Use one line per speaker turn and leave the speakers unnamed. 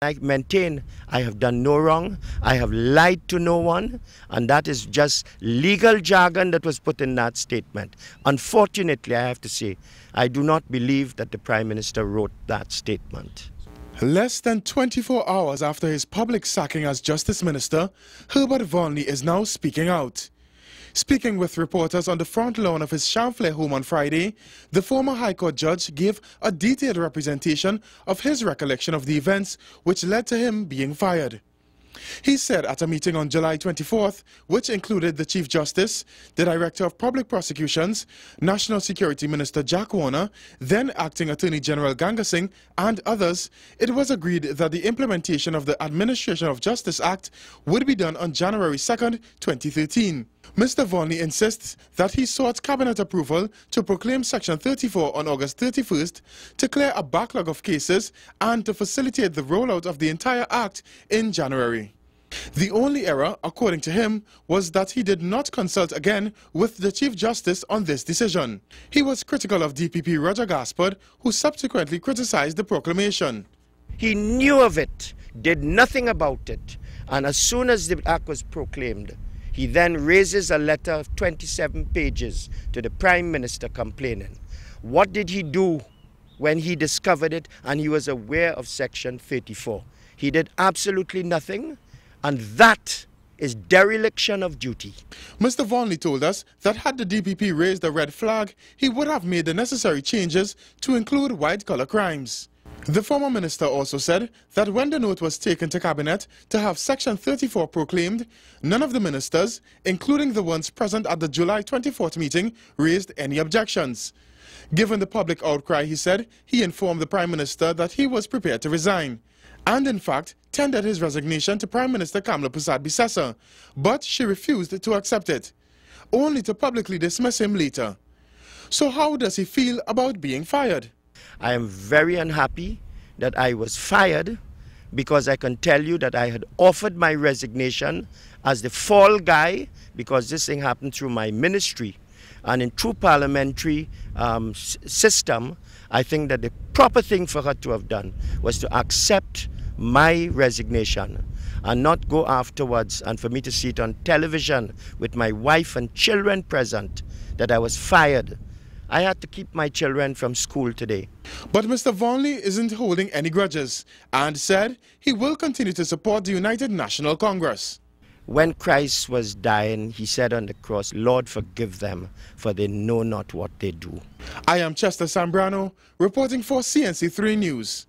I maintain I have done no wrong, I have lied to no one, and that is just legal jargon that was put in that statement. Unfortunately, I have to say, I do not believe that the Prime Minister wrote that statement.
Less than 24 hours after his public sacking as Justice Minister, Herbert Volney is now speaking out. Speaking with reporters on the front lawn of his Chamflair home on Friday, the former High Court judge gave a detailed representation of his recollection of the events which led to him being fired. He said at a meeting on July 24th, which included the Chief Justice, the Director of Public Prosecutions, National Security Minister Jack Warner, then Acting Attorney General Ganga Singh, and others, it was agreed that the implementation of the Administration of Justice Act would be done on January 2nd, 2013. Mr. Volney insists that he sought Cabinet approval to proclaim Section 34 on August 31st to clear a backlog of cases and to facilitate the rollout of the entire Act in January. The only error, according to him, was that he did not consult again with the Chief Justice on this decision. He was critical of DPP Roger Gaspard, who subsequently criticized the proclamation.
He knew of it, did nothing about it, and as soon as the Act was proclaimed, he then raises a letter of 27 pages to the Prime Minister complaining. What did he do when he discovered it and he was aware of Section 34? He did absolutely nothing, and that is dereliction of duty.
Mr. Volney told us that had the DPP raised a red flag, he would have made the necessary changes to include white-collar crimes. The former minister also said that when the note was taken to Cabinet to have Section 34 proclaimed, none of the ministers, including the ones present at the July 24th meeting, raised any objections. Given the public outcry, he said, he informed the Prime Minister that he was prepared to resign, and in fact tendered his resignation to Prime Minister Kamla Bissessar, but she refused to accept it, only to publicly dismiss him later. So how does he feel about being fired?
I am very unhappy that I was fired, because I can tell you that I had offered my resignation as the fall guy, because this thing happened through my ministry. And in true parliamentary system, I think that the proper thing for her to have done was to accept my resignation and not go afterwards and for me to see it on television with my wife and children present that I was fired. I had to keep my children from school today.
But Mr. Volney isn't holding any grudges and said he will continue to support the United National Congress.
When Christ was dying, he said on the cross, "Lord, forgive them, for they know not what they do."
I am Chester Sambrano, reporting for CNC3 News.